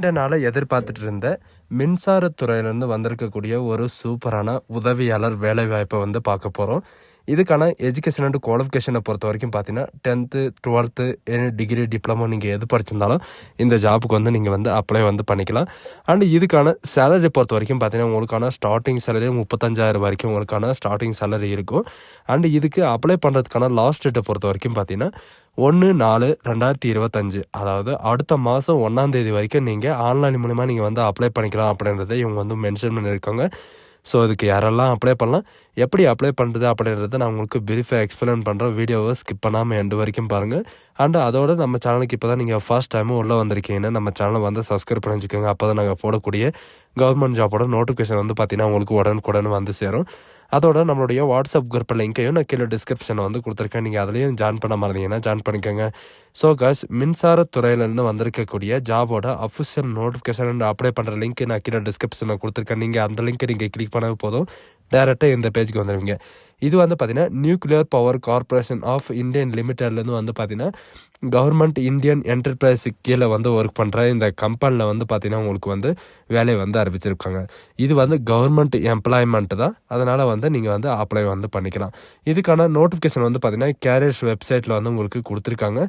நீண்ட நாளா எதிர்பார்த்துட்டு இருந்த மின்சாரத்துறையிலேருந்து வந்திருக்கக்கூடிய ஒரு சூப்பரான உதவியாளர் வேலைவாய்ப்பை வந்து பார்க்க போகிறோம். இதுக்கான எஜுகேஷன் அண்ட் குவாலிஃபிகேஷனை பொறுத்த வரைக்கும் பார்த்தீங்கன்னா 10th 12th any degree diploma நீங்கள் எது படிச்சிருந்தாலும் இந்த ஜாப்புக்கு வந்து நீங்கள் வந்து அப்ளை வந்து பண்ணிக்கலாம். அண்ட் இதுக்கான சேலரி பொறுத்த வரைக்கும் பார்த்தீங்கன்னா உங்களுக்கான ஸ்டார்டிங் சேலரி 35,000 வரைக்கும் உங்களுக்கான ஸ்டார்டிங் சேலரி இருக்கும். அண்ட் இதுக்கு அப்ளை பண்ணுறதுக்கான லாஸ்ட் டேட்டை பொறுத்த வரைக்கும் பார்த்தீங்கன்னா 1/4/2025 அதாவது அடுத்த மாதம் 1ஆம் தேதி வரைக்கும் நீங்கள் ஆன்லைன் மூலிமா நீங்கள் வந்து அப்ளை பண்ணிக்கலாம் அப்படின்றத இவங்க வந்து மென்ஷன் பண்ணியிருக்காங்க. ஸோ இதுக்கு யாரெல்லாம் அப்ளை பண்ணலாம், எப்படி அப்ளை பண்ணுறது அப்படின்றத நான் உங்களுக்கு பிரீஃபாக எக்ஸ்பிளைன் பண்ணுறேன். வீடியோவை ஸ்கிப் பண்ணாமல் எண்டு வரைக்கும் பாருங்கள். அண்ட் அதோட நம்ம சேனலுக்கு இப்போ தான் நீங்கள் ஃபர்ஸ்ட் டைமும் உள்ளே வந்திருக்கீங்கன்னா நம்ம சேனலை வந்து சப்ஸ்கிரைப் பண்ணி வச்சுக்கோங்க. அப்போ தான் நாங்கள் போடக்கூடிய கவர்மெண்ட் ஜாப்போட நோட்டிஃபிகேஷன் வந்து பார்த்தீங்கன்னா உங்களுக்கு உடனுக்குடன் வந்து சேரும். அதோட நம்மளுடைய வாட்ஸ்அப் குரூப் லிங்க்கையும் நான் கீழே டிஸ்கிரிப்ஷனில் வந்து கொடுத்துருக்கேன். நீங்கள் அதுலேயும் ஜாயின் பண்ண மறந்தீங்கன்னா ஜாயின் பண்ணிக்கோங்க. ஸோ காய்ஸ், மின்சாரத்துறையிலேருந்து வந்திருக்கக்கூடிய ஜாபோட அஃபிஷியல் நோட்டிஃபிகேஷன் அப்ளை பண்ணுற லிங்க் நான் கீழே டிஸ்கிரிப்ஷனில் கொடுத்துருக்கேன். நீங்கள் அந்த லிங்க்கை நீங்கள் கிளிக் பண்ணவே போதும், டேரெக்டாக இந்த பேஜுக்கு வந்துடுவீங்க. இது வந்து பார்த்தீங்கன்னா nuclear power corporation of Indian லிமிடெட்லேருந்து வந்து பார்த்தீங்கன்னா கவர்மெண்ட் இந்தியன் என்டர்பிரைஸ் கீழே வந்து ஒர்க் பண்ணுற இந்த கம்பெனியில் வந்து பார்த்தீங்கன்னா உங்களுக்கு வந்து வேலையை வந்து அறிவிச்சிருக்காங்க. இது வந்து கவர்மெண்ட் எம்ப்ளாய்மெண்ட் தான், அதனால் வந்து நீங்கள் வந்து அப்ளை வந்து பண்ணிக்கலாம். இதுக்கான நோட்டிஃபிகேஷன் வந்து பார்த்தீங்கன்னா கேரியர்ஸ் வெப்சைட்டில் வந்து உங்களுக்கு கொடுத்துருக்காங்க.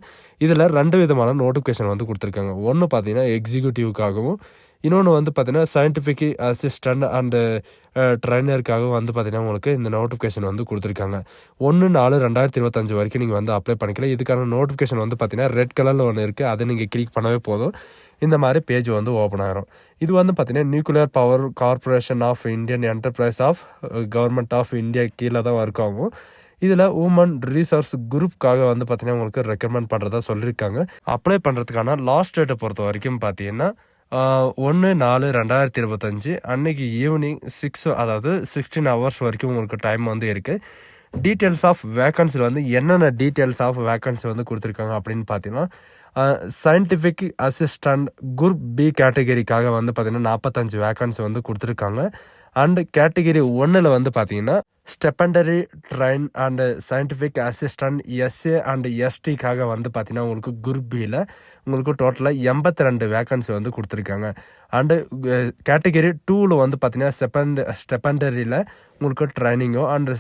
இதில் 2 விதமான நோட்டிஃபிகேஷன் வந்து கொடுத்துருக்காங்க. ஒன்று பார்த்தீங்கன்னா எக்ஸிக்யூட்டிவ்க்காகவும், இன்னொன்று வந்து பார்த்தீங்கன்னா சயின்டிஃபிக் அசிஸ்டன்ட் அண்டு ட்ரைனருக்காகவும் வந்து பார்த்தீங்கன்னா உங்களுக்கு இந்த நோட்டிஃபிகேஷன் வந்து கொடுத்துருக்காங்க. 1/4/2025 வரைக்கும் நீங்கள் வந்து அப்ளை பண்ணிக்கலாம். இதுக்கான நோட்டிஃபிகேஷன் வந்து பார்த்தீங்கன்னா ரெட் கலரில் ஒன்று இருக்குது, அதை நீங்கள் கிளிக் பண்ணவே போதும், இந்த மாதிரி பேஜ் வந்து ஓப்பன் ஆகிரும். இது வந்து பார்த்தீங்கன்னா nuclear power corporation of Indian enterprise of government of India கீழே தான் ஒர்க் ஆகும். இதில் உமன் ரிசோர்ஸ் குரூப்காக வந்து பார்த்தீங்கன்னா உங்களுக்கு ரெக்கமெண்ட் பண்ணுறதா சொல்லியிருக்காங்க. அப்ளை பண்ணுறதுக்கான லாஸ்ட் டேட்டை பொறுத்த வரைக்கும் பார்த்தீங்கன்னா 1/4/2025 அன்னைக்கு ஈவினிங் 6 அதாவது 16 ஹவர்ஸ் வரைக்கும் உங்களுக்கு டைம் வந்து இருக்குது. டீட்டெயில்ஸ் ஆஃப் வேக்கன்சி வந்து என்னென்ன டீட்டெயில்ஸ் ஆஃப் வேக்கன்சி வந்து கொடுத்துருக்காங்க அப்படின்னு பார்த்தீங்கன்னா சயின்டிஃபிக் அசிஸ்டண்ட் குரூப் பி கேட்டகரிக்காக வந்து பார்த்தீங்கன்னா 45 வேக்கன்சி வந்து கொடுத்துருக்காங்க. அண்ட் கேட்டகரி 1ல் வந்து பார்த்தீங்கன்னா stipendiary trainee and scientific assistant SA and எஸ்டிக்காக வந்து பார்த்தீங்கன்னா உங்களுக்கு குரூப் பியில் உங்களுக்கு டோட்டலாக 82 வேக்கன்சி வந்து கொடுத்துருக்காங்க. அண்டு கேட்டகரி 2ல் வந்து பார்த்தீங்கன்னா ஸ்டெப்பண்டரியில் உங்களுக்கு ட்ரைனிங்கோ அண்டு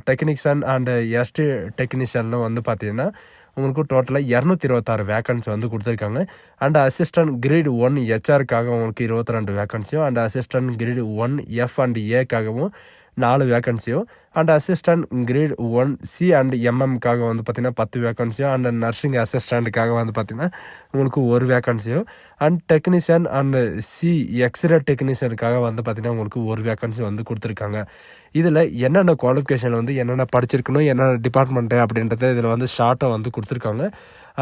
டெக்னீஷியன் அண்டு எஸ்டி டெக்னீஷியனில் வந்து பார்த்தீங்கன்னா உங்களுக்கு டோட்டலாக 226 வேக்கன்சி வந்து கொடுத்துருக்காங்க. அண்ட் அசிஸ்டன்ட் கிரேட் 1 ஹெச்ஆருக்காக உங்களுக்கு 22 வேக்கன்சியும், and assistant grade 1 F and ஏக்காகவும் 4 வேக்கன்சியும், and assistant grade 1 C and எம்எம்காக வந்து பார்த்தீங்கன்னா 10 வேக்கன்சியும், அண்ட் நர்சிங் அசிஸ்டண்ட்டுக்காக வந்து பார்த்தீங்கன்னா உங்களுக்கு 1 வேக்கன்சியும், and technician and C x-ray டெக்னீஷியனுக்காக வந்து பார்த்தீங்கன்னா உங்களுக்கு 1 வேக்கன்சி வந்து கொடுத்துருக்காங்க. இதில் என்னென்ன குவாலிஃபிகேஷன் வந்து என்னென்ன படிச்சிருக்கணும், என்னென்ன டிபார்ட்மெண்ட்டு அப்படின்றத இதில் வந்து ஷார்ட்டாக வந்து கொடுத்துருக்காங்க.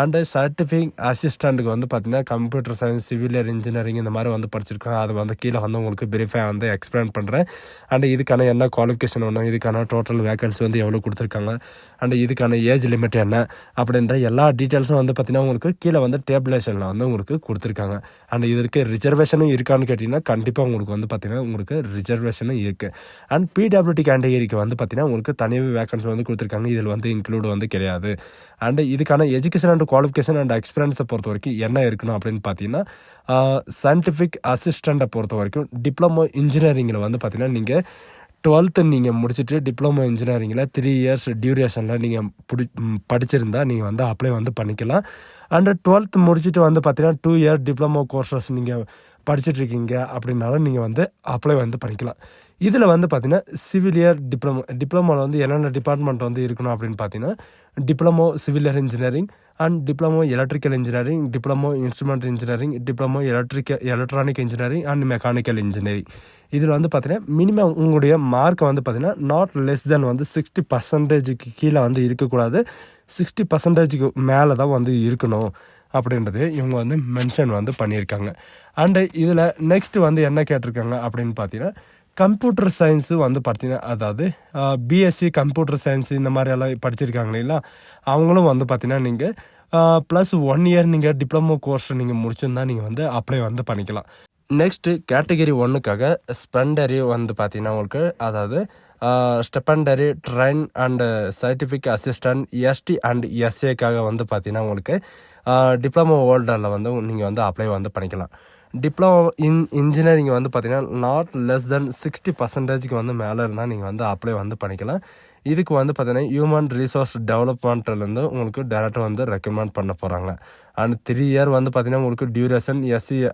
அண்டு சயின்டிஃபிக் அசிஸ்டண்ட்டுக்கு வந்து பார்த்தீங்கன்னா கம்ப்யூட்டர் சயின்ஸ், சிவில் இன்ஜினியரிங் இந்த மாதிரி வந்து படிச்சிருக்காங்க. அது வந்து கீழே வந்து உங்களுக்கு பிரீஃபாக வந்து எக்ஸ்பிளைன் பண்ணுறேன். அண்டு இதுக்கான என்ன குவாலிஃபிகேஷன் ஒன்று, இதுக்கான டோட்டல் வேக்கன்சி வந்து எவ்வளோ கொடுத்துருக்காங்க, அண்டு இதுக்கான ஏஜ் லிமிட் என்ன அப்படின்ற எல்லா டீட்டெயில்ஸும் வந்து பார்த்தீங்கன்னா உங்களுக்கு கீழே வந்து டேபிளேஷனில் வந்து உங்களுக்கு கொடுத்துருக்காங்க. அண்ட் இதற்கு ரிசர்வேஷனும் இருக்கான்னு கேட்டிங்கன்னா கண்டிப்பாக உங்களுக்கு வந்து பார்த்தீங்கன்னா உங்களுக்கு ரிசர்வேஷனும் இருக்குது. அண்ட் பிடபிள்யூடி கேட்டகரிக்கு வந்து பார்த்தீங்கன்னா உங்களுக்கு தனியாக வேக்கன்சி வந்து கொடுத்துருக்காங்க. இதில் வந்து இன்க்ளூட் வந்து கிடையாது. அண்டு இதுக்கான எஜுகேஷன் அண்ட் குவாலிஃபிகேஷன் அண்ட் எக்ஸ்பீரியன்ஸை பொறுத்த வரைக்கும் என்ன இருக்கணும் அப்படின்னு பார்த்தீங்கன்னா சயின்டிஃபிக் அசிஸ்டண்ட்டை பொறுத்த வரைக்கும் டிப்ளமோ இன்ஜினியரிங்கில் வந்து பார்த்தீங்கன்னா நீங்கள் 12th நீங்கள் முடிச்சுட்டு டிப்ளமோ இன்ஜினியரிங்கில் 3 இயர்ஸ் டியூரேஷனில் நீங்கள் படிச்சிருந்தா நீங்கள் வந்து அப்ளை வந்து பண்ணிக்கலாம். அண்டு 12th முடிச்சுட்டு வந்து பார்த்தீங்கன்னா 2 இயர் டிப்ளமோ கோர்சஸ் நீங்கள் படிச்சுட்ருக்கீங்க அப்படின்னாலும் நீங்கள் வந்து அப்ளை வந்து பண்ணிக்கலாம். இதில் வந்து பார்த்தீங்கன்னா சிவிலியர் டிப்ளமோவில் வந்து என்னென்ன டிபார்ட்மெண்ட் வந்து இருக்கணும் அப்படின்னு பார்த்தீங்கன்னா diploma civil engineering and diploma electrical engineering, diploma instrument engineering, diploma electronic engineering and mechanical engineering. இதில் வந்து பார்த்தீங்கன்னா மினிமம் உங்களுடைய மார்க்கை வந்து பார்த்தீங்கன்னா நாட் லெஸ் தென் வந்து 60% கீழே வந்து இருக்கக்கூடாது, 60% மேலே தான் வந்து இருக்கணும் அப்படின்றது இவங்க வந்து மென்ஷன் வந்து பண்ணியிருக்காங்க. அண்டு இதில் நெக்ஸ்ட் வந்து என்ன கேட்டிருக்காங்க அப்படின்னு பார்த்தீங்கன்னா கம்ப்யூட்டர் சயின்ஸு வந்து பார்த்தீங்கன்னா அதாவது பிஎஸ்சி கம்ப்யூட்டர் சயின்ஸ் இந்த மாதிரி எல்லாம் படிச்சிருக்காங்க இல்லைங்களா, அவங்களும் வந்து பார்த்தீங்கன்னா நீங்கள் ப்ளஸ் 1 இயர் நீங்கள் டிப்ளமோ கோர்ஸ் நீங்கள் முடிச்சிருந்தா நீங்கள் வந்து அப்ளை வந்து பண்ணிக்கலாம். நெக்ஸ்ட்டு கேட்டகரி 1க்காக ஸ்பெண்டரி வந்து பார்த்தீங்கன்னா உங்களுக்கு அதாவது stipendiary trainee and scientific assistant ST and எஸ்ஏக்காக வந்து பார்த்தீங்கன்னா உங்களுக்கு டிப்ளமோ ஹோல்டரில் வந்து நீங்கள் வந்து அப்ளை வந்து பண்ணிக்கலாம். டிப்ளமோ இன்ஜினியரிங் வந்து பார்த்தீங்கன்னா நாட் லெஸ் தென் 60% வந்து மேலே இருந்தால் நீங்கள் வந்து அப்ளை வந்து பண்ணிக்கலாம். இதுக்கு வந்து பார்த்தீங்கன்னா ஹியூமன் ரிசோர்ஸ் டெவலப்மெண்ட்லேருந்து உங்களுக்கு டேரெக்டாக வந்து ரெக்கமெண்ட் பண்ண போகிறாங்க. அண்ட் 3 இயர் வந்து பார்த்தீங்கன்னா உங்களுக்கு டியூரேஷன்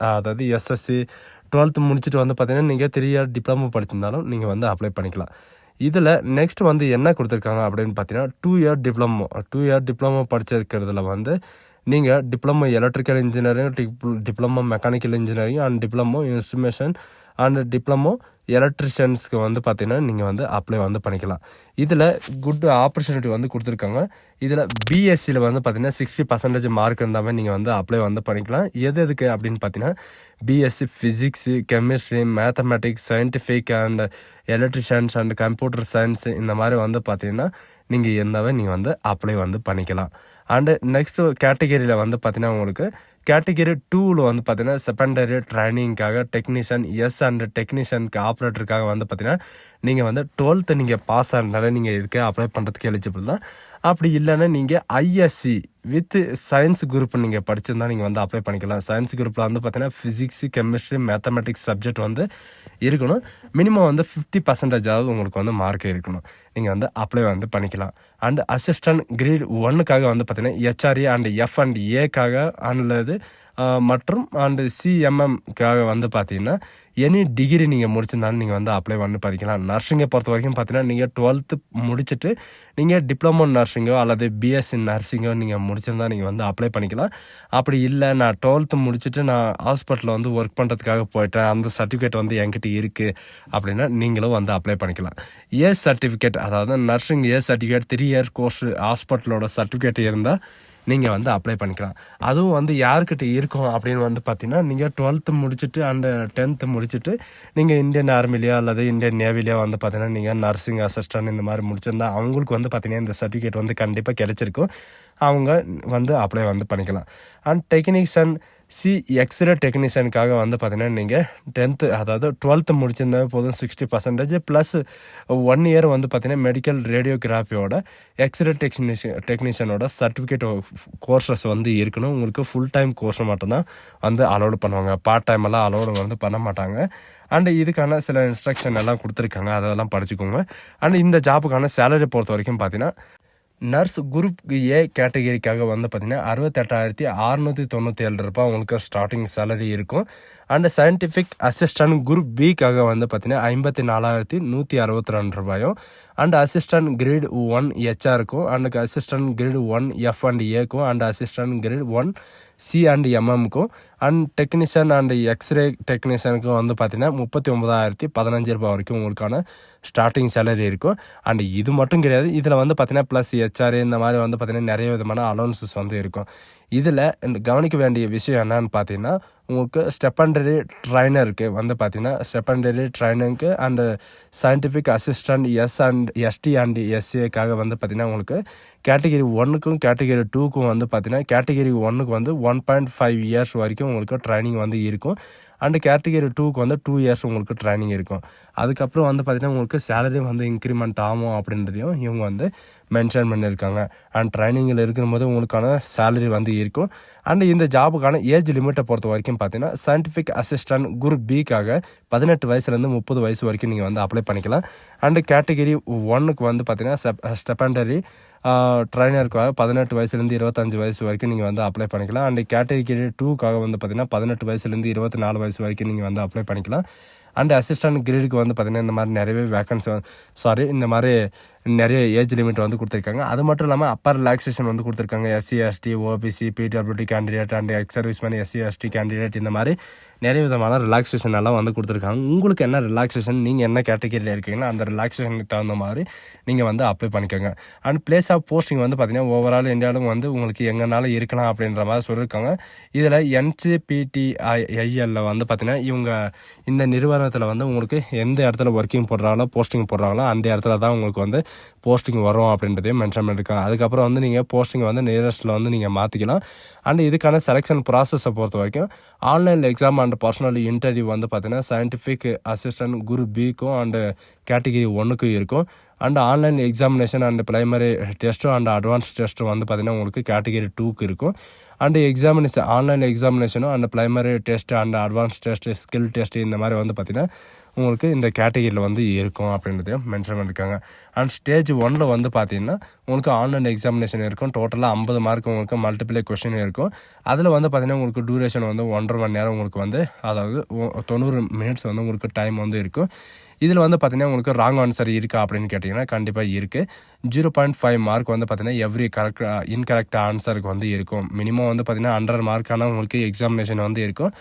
அதாவது எஸ்எஸ்சி 12th முடிச்சுட்டு வந்து பார்த்தீங்கன்னா நீங்கள் 3 இயர் டிப்ளமோ படிச்சிருந்தாலும் நீங்கள் வந்து அப்ளை பண்ணிக்கலாம். இதில் நெக்ஸ்ட் வந்து என்ன கொடுத்துருக்காங்க அப்படின்னு பார்த்தீங்கன்னா 2 இயர் டிப்ளமோ படிச்சிருக்கிறதுல வந்து நீங்கள் diploma electrical engineering, diploma mechanical engineering and diploma instrumentation and diploma எலக்ட்ரிஷியன்ஸ்க்கு வந்து பார்த்தீங்கன்னா நீங்கள் வந்து அப்ளை வந்து பண்ணிக்கலாம். இதில் குட் ஆப்பர்ச்சுனிட்டி வந்து கொடுத்துருக்காங்க. இதில் பிஎஸ்சியில் வந்து பார்த்தீங்கன்னா 60% மார்க் இருந்தாவே நீங்கள் வந்து அப்ளை வந்து பண்ணிக்கலாம். எதுக்கு அப்படின்னு பார்த்தீங்கன்னா BSc physics, chemistry, mathematics, scientific and electricians and computer science இந்த மாதிரி வந்து பார்த்தீங்கன்னா நீங்கள் இருந்தாவே நீங்கள் வந்து அப்ளை வந்து பண்ணிக்கலாம். அண்டு நெக்ஸ்ட்டு கேட்டகரியில் வந்து பார்த்தீங்கன்னா உங்களுக்கு கேட்டகரி 2ல் வந்து பார்த்தீங்கன்னா செகண்டரி ட்ரைனிங்காக டெக்னீஷியன் அண்ட் டெக்னீஷியனுக்கு ஆப்ரேட்டருக்காக வந்து பார்த்தீங்கன்னா நீங்கள் வந்து 12th நீங்கள் பாஸ் ஆகிறதுனால நீங்கள் இதுக்கு அப்ளை பண்ணுறதுக்கு எலிஜிபிள் தான். அப்படி இல்லைன்னா நீங்கள் ஐஎஸ்சி வித் சயின்ஸ் குரூப் நீங்கள் படிச்சிருந்தா நீங்கள் வந்து அப்ளை பண்ணிக்கலாம். சயின்ஸ் குரூப்பில் வந்து பார்த்தீங்கன்னா ஃபிசிக்ஸு, கெமிஸ்ட்ரி, மேத்தமெட்டிக்ஸ் சப்ஜெக்ட் வந்து இருக்கணும். மினிமம் வந்து 50% உங்களுக்கு வந்து மார்க் இருக்கணும். நீங்கள் வந்து அப்ளை வந்து பண்ணிக்கலாம். அண்ட் அசிஸ்டன்ட் கிரேட் 1க்காக வந்து பார்த்தீங்கன்னா ஹெச்ஆர்ஏ அண்ட் எஃப் அண்ட் ஏக்காக அல்லது மற்றும் அண்டு சிஎம்எம்காக வந்து பார்த்தீங்கன்னா எனி டிகிரி நீங்கள் முடிச்சிருந்தாலும் நீங்கள் வந்து அப்ளை பண்ணி படிக்கலாம். நர்சிங்கை பொறுத்த வரைக்கும் பார்த்தீங்கன்னா நீங்கள் 12th முடிச்சுட்டு நீங்கள் டிப்ளமோ நர்சிங்கோ அல்லது பிஎஸ்சி நர்சிங்கோ நீங்கள் முடிச்சிருந்தா நீங்கள் வந்து அப்ளை பண்ணிக்கலாம். அப்படி இல்லை நான் 12th முடிச்சுட்டு நான் ஹாஸ்பிட்டலில் வந்து ஒர்க் பண்ணுறதுக்காக போயிட்டேன், அந்த சர்டிஃபிகேட் வந்து என்கிட்ட இருக்குது அப்படின்னா நீங்களும் வந்து அப்ளை பண்ணிக்கலாம். சர்டிஃபிகேட் அதாவது நர்சிங் சர்டிஃபிகேட் 3 இயர் கோர்ஸ் ஹாஸ்பிட்டலோட சர்டிஃபிகேட் இருந்தால் நீங்கள் வந்து அப்ளை பண்ணிக்கலாம். அதுவும் வந்து யாருக்கிட்ட இருக்கும் அப்படின்னு வந்து பார்த்தீங்கன்னா நீங்கள் 12th முடிச்சுட்டு அண்டு 10th முடிச்சுட்டு நீங்கள் இந்தியன் ஆர்மிலையோ அல்லது இந்தியன் நேவிலையோ வந்து பார்த்தீங்கன்னா நீங்கள் நர்சிங் அசிஸ்டன்ட் இந்த மாதிரி முடிச்சிருந்தா அவங்களுக்கு வந்து பார்த்தீங்கன்னா இந்த சர்டிஃபிகேட் வந்து கண்டிப்பாக கிடைச்சிருக்கும். அவங்க வந்து அப்ளை வந்து பண்ணிக்கலாம். அண்ட் டெக்னீஷியன் எக்ஸ்ரே டெக்னீஷியனுக்காக வந்து பார்த்தீங்கன்னா நீங்கள் 10th அதாவது 12th முடிச்சிருந்தாவே போதும் 60% ப்ளஸ் 1 இயர் வந்து பார்த்தீங்கன்னா மெடிக்கல் ரேடியோகிராஃபியோட எக்ஸ்ரே டெக்னீஷியனோட சர்டிஃபிகேட் கோர்சஸ் வந்து இருக்கணும். உங்களுக்கு ஃபுல் டைம் கோர்ஸ் மட்டும்தான் வந்து அலோடு பண்ணுவாங்க. பார்ட் டைம் எல்லாம் அலோடு வந்து பண்ண மாட்டாங்க. அண்டு இதுக்கான சில இன்ஸ்ட்ரக்ஷன் எல்லாம் கொடுத்துருக்காங்க, அதெல்லாம் படிச்சுக்கோங்க. அண்டு இந்த ஜாப்புக்கான சேலரி பொறுத்த வரைக்கும் பார்த்தீங்கன்னா நர்ஸ் குரூப் ஏ கேட்டகரிக்காக வந்து பார்த்தீங்கன்னா 68,697 ரூபாய் உங்களுக்கு ஸ்டார்டிங் சேலரி இருக்கும். அண்ட் சயின்டிஃபிக் அசிஸ்டன்ட் குரூப் பிக்காக வந்து பார்த்தீங்கன்னா 54,162 ரூபாயும் அண்ட் அசிஸ்டன்ட் கிரேட் 1 ஹெச்ஆருக்கும் and assistant grade 1 F and ஏக்கும் and assistant grade 1 C and எம்எம்க்கும் அண்ட் டெக்னீஷியன் அண்ட் எக்ஸ்ரே டெக்னீஷியனுக்கும் வந்து பார்த்தீங்கன்னா 39,015 ரூபாய் வரைக்கும் உங்களுக்கான ஸ்டார்டிங் சேலரி இருக்கும். அண்ட் இது மட்டும் கிடையாது, இதில் வந்து பார்த்தீங்கன்னா ப்ளஸ் ஹெச்ஆர்ஏ இந்த மாதிரி வந்து பார்த்தீங்கன்னா நிறைய விதமான அலோன்சஸ் வந்து இருக்கும். இதில் கவனிக்க வேண்டிய விஷயம் என்னன்னு பார்த்தீங்கன்னா உங்களுக்கு ஸ்டெப்பண்டரி ட்ரைனருக்கு வந்து பார்த்தீங்கன்னா ஸ்டெப்பண்டரி ட்ரைனருக்கு and scientific assistant and ST and எஸ்ஏக்காக வந்து பார்த்தீங்கன்னா உங்களுக்கு கேட்டகிரி 1க்கும் கேட்டகிரி 2க்கும் வந்து பார்த்தீங்கன்னா கேட்டகிரி 1க்கு வந்து 1.5 இயர்ஸ் வரைக்கும் உங்களுக்கு ட்ரைனிங் வந்து இருக்கும். அண்டு கேட்டகிரி 2க்கு வந்து 2 இயர்ஸ் உங்களுக்கு ட்ரைனிங் இருக்கும். அதுக்கப்புறம் வந்து பார்த்தீங்கன்னா உங்களுக்கு சேலரி வந்து இன்க்ரிமெண்ட் ஆகும் அப்படின்றதையும் இவங்க வந்து மென்ஷன் பண்ணியிருக்காங்க. அண்ட் ட்ரைனிங்கில் இருக்கும்போது உங்களுக்கான சேலரி வந்து இருக்கும். அண்ட் இந்த ஜாபுக்கான ஏஜ் லிமிட்டை பொறுத்த வரைக்கும் பார்த்தீங்கன்னா சயின்டிஃபிக் அசிஸ்டன்ட் குரூப் பிக்காக 18 வயசுலேருந்து 30 வயசு வரைக்கும் நீங்கள் வந்து அப்ளை பண்ணிக்கலாம். அண்டு கேட்டகிரி 1க்கு வந்து பார்த்தீங்கன்னா ஸ்டெப்பண்டரி ட்ரைனருக்காக 18 வயசுலேருந்து 25 வயசு வரைக்கும் நீங்கள் வந்து அப்ளை பண்ணிக்கலாம். அண்ட் கேட்டகிரி 2க்காக வந்து பார்த்தீங்கன்னா 18 வயசுலேருந்து 24 வயசு வரைக்கும் நீங்கள் வந்து அப்ளை பண்ணிக்கலாம். அண்ட் அசிஸ்டன்ட் கிரேடுக்கு வந்து பார்த்தீங்கன்னா இந்த மாதிரி நிறையவே இந்த மாதிரி நிறைய ஏஜ் லிமிட் வந்து கொடுத்துருக்காங்க. அது மட்டும் இல்லாமல் அப்பர் ரிலாக்ஸேஷன் வந்து கொடுத்துருக்காங்க. SC ST OBC PWD candidate and ex serviceman SC ST candidate இந்த மாதிரி நிறைய விதமான ரிலாக்ஸேஷன் எல்லாம் வந்து கொடுத்துருக்காங்க. உங்களுக்கு என்ன ரிலாக்ஸேஷன், நீங்கள் என்ன கேட்டகரியில் இருக்கீங்களோ அந்த ரிலாக்ஸேஷனுக்கு தகுந்த மாதிரி நீங்கள் வந்து அப்ளை பண்ணிக்கோங்க. அண்ட் பிளேஸ் ஆஃப் போஸ்டிங் வந்து பார்த்தீங்கன்னா ஓவரால் இந்தியாவிலும் வந்து உங்களுக்கு எங்கனாலும் இருக்கலாம் அப்படின்ற மாதிரி சொல்லியிருக்காங்க. இதில் NCPTIL வந்து பார்த்தீங்கன்னா இவங்க இந்த நிறுவனத்தில் வந்து உங்களுக்கு எந்த இடத்துல போஸ்டிங் போடுறாங்களோ அந்த இடத்துல தான் உங்களுக்கு வந்து போஸ்டிங் வரும் அப்படின்றதையும் மென்ஷன் பண்ணியிருக்காங்க. அதுக்கப்புறம் வந்து நீங்கள் போஸ்டிங் வந்து நியரஸ்ட்டில் வந்து நீங்கள் மாற்றிக்கலாம். அண்ட் இதுக்கான செலெக்ஷன் ப்ராசஸை பொறுத்த வரைக்கும் online exam and personal interview வந்து பார்த்தீங்கன்னா சயின்டிஃபிக் அசிஸ்டன்ட் குரூப் பிக்கும் அண்டு கேட்டகிரி 1க்கும் இருக்கும். And online examination and primary டெஸ்ட்டும் அண்ட் அட்வான்ஸ் டெஸ்ட்டும் வந்து பார்த்தீங்கன்னா உங்களுக்கு கேட்டகிரி 2க்கு இருக்கும். அண்டு எக்ஸாமினேஷன் ஆன்லைன் எக்ஸாமினேஷனும் and primary test and advance test skill test இந்த மாதிரி வந்து பார்த்திங்கன்னா உங்களுக்கு இந்த கேட்டகிரியில் வந்து இருக்கும் அப்படின்றதையும் மென்ஷன் பண்ணியிருக்காங்க. அண்ட் ஸ்டேஜ் 1 வந்து பார்த்தீங்கன்னா உங்களுக்கு ஆன்லைன் எக்ஸாமினேஷன் இருக்கும். டோட்டலாக 50 மார்க் உங்களுக்கு மல்டிப்ளை கொஷின் இருக்கும். அதில் வந்து பார்த்தீங்கன்னா உங்களுக்கு டூரேஷன் வந்து 1.5 மணி நேரம் உங்களுக்கு வந்து அதாவது 90 மினிட்ஸ் வந்து உங்களுக்கு டைம் வந்து இருக்கும். இதில் வந்து பார்த்தீங்கன்னா உங்களுக்கு ராங் ஆன்சர் இருக்கா அப்படின்னு கேட்டிங்கன்னா கண்டிப்பாக இருக்குது. 0.5 மார்க் வந்து பார்த்தீங்கன்னா எவ்ரி இன்கரெக்ட் ஆன்சருக்கு வந்து இருக்கும். மினிமம் வந்து பார்த்தீங்கன்னா 100 மார்க்கான உங்களுக்கு எக்ஸாமினேஷன் வந்து இருக்கும்.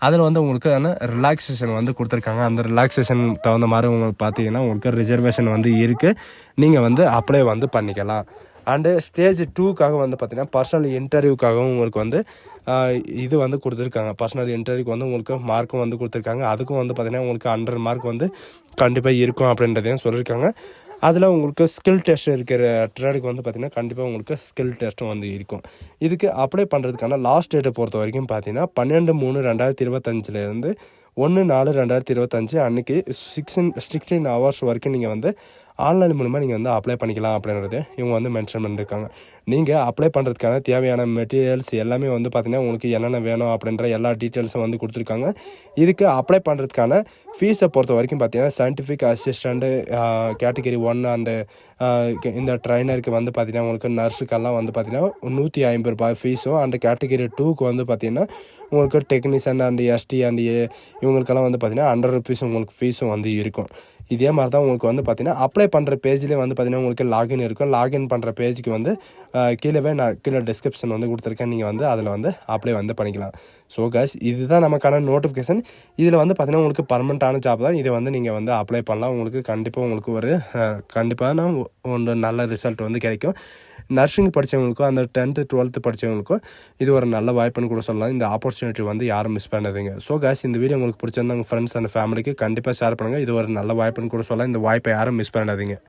அதில் வந்து உங்களுக்கு ரிலாக்ஸேஷன் வந்து கொடுத்துருக்காங்க. அந்த ரிலாக்ஸேஷன் தகுந்த மாதிரி உங்களுக்கு பார்த்தீங்கன்னா உங்களுக்கு ரிசர்வேஷன் வந்து இருக்குது. நீங்கள் வந்து அப்ளை வந்து பண்ணிக்கலாம். அண்டு ஸ்டேஜ் 2க்காக வந்து பார்த்தீங்கன்னா பர்சனல் இன்டர்வியூக்காகவும் உங்களுக்கு வந்து இது வந்து கொடுத்துருக்காங்க. பர்சனல் இன்டர்வியூக்கு வந்து உங்களுக்கு மார்க்கும் வந்து கொடுத்துருக்காங்க. அதுக்கும் வந்து பார்த்தீங்கன்னா உங்களுக்கு 100 மார்க் வந்து கண்டிப்பாக இருக்கும் அப்படின்றதையும் சொல்லியிருக்காங்க. அதில் உங்களுக்கு ஸ்கில் டெஸ்ட் இருக்கிற ட்ரேடுக்கு வந்து பார்த்திங்கன்னா கண்டிப்பாக உங்களுக்கு ஸ்கில் டெஸ்ட்டும் வந்து இருக்கும். இதுக்கு அப்ளை பண்ணுறதுக்கான லாஸ்ட் டேட்டை பொறுத்த வரைக்கும் பார்த்தீங்கன்னா 12/3/2025 1/4/2025 அன்றைக்கி 16 ஹவர்ஸ் வரைக்கும் நீங்கள் வந்து ஆன்லைன் மூலமாக நீங்கள் வந்து அப்ளை பண்ணிக்கலாம் அப்படின்றது இவங்க வந்து மென்ஷன் பண்ணியிருக்காங்க. நீங்கள் அப்ளை பண்ணுறதுக்கான தேவையான மெட்டீரியல்ஸ் எல்லாமே வந்து பார்த்திங்கன்னா உங்களுக்கு என்னென்ன வேணும் அப்படின்ற எல்லா டீட்டெயில்ஸும் வந்து கொடுத்துருக்காங்க. இதுக்கு அப்ளை பண்ணுறதுக்கான ஃபீஸை பொறுத்த வரைக்கும் பார்த்தீங்கன்னா சயின்டிஃபிக் அசிஸ்டண்ட்டு கேட்டகிரி 1 அண்டு இந்த ட்ரைனருக்கு வந்து பார்த்திங்கன்னா உங்களுக்கு நர்ஸுக்கெல்லாம் வந்து பார்த்திங்கன்னா ₹150 ஃபீஸும் அண்டு கேட்டகிரி 2க்கு வந்து பார்த்திங்கன்னா உங்களுக்கு டெக்னீஷியன் அண்டு எஸ்டி அண்டு இவங்களுக்கெல்லாம் வந்து பார்த்திங்கன்னா ₹100 உங்களுக்கு ஃபீஸும் வந்து இருக்கும். இதே மாதிரி தான் உங்களுக்கு வந்து பார்த்திங்கன்னா அப்ளை பண்ணுற பேஜ்லேயே வந்து பார்த்திங்கன்னா உங்களுக்கு லாகின் இருக்கும். லாகின் பண்ணுற பேஜுக்கு வந்து கீழே டிஸ்கிரிப்ஷன் வந்து கொடுத்துருக்கேன். நீங்கள் வந்து அதில் வந்து அப்ளை வந்து பண்ணிக்கலாம். ஸோ கைஸ் இதுதான் நமக்கான நோட்டிஃபிகேஷன். இதில் வந்து பார்த்திங்கன்னா உங்களுக்கு பர்மனெண்ட்டான ஜாப் தான். இதை வந்து நீங்கள் வந்து அப்ளை பண்ணலாம். உங்களுக்கு கண்டிப்பாக உங்களுக்கு ஒரு கண்டிப்பான ஒன்று நல்ல ரிசல்ட் வந்து கிடைக்கும். நர்சிங் படித்தவங்களுக்கும் அந்த 10th 12th படித்தவங்களுக்கும் இது ஒரு நல்ல வாய்ப்புன்னு கூட சொல்லலாம். இந்த ஆப்பர்ச்சுனிட்டி வந்து யாரும் மிஸ் பண்ணாதீங்க. ஸோ கைஸ் இந்த வீடியோ உங்களுக்கு பிடிச்சிருந்தா உங்கள் ஃப்ரெண்ட்ஸ் அண்ட் ஃபேமிலிக்கு கண்டிப்பாக ஷேர் பண்ணுங்கள். இது ஒரு நல்ல வாய்ப்புன்னு கூட சொல்லலாம். இந்த வாய்ப்பை யாரும் மிஸ் பண்ணாதீங்க.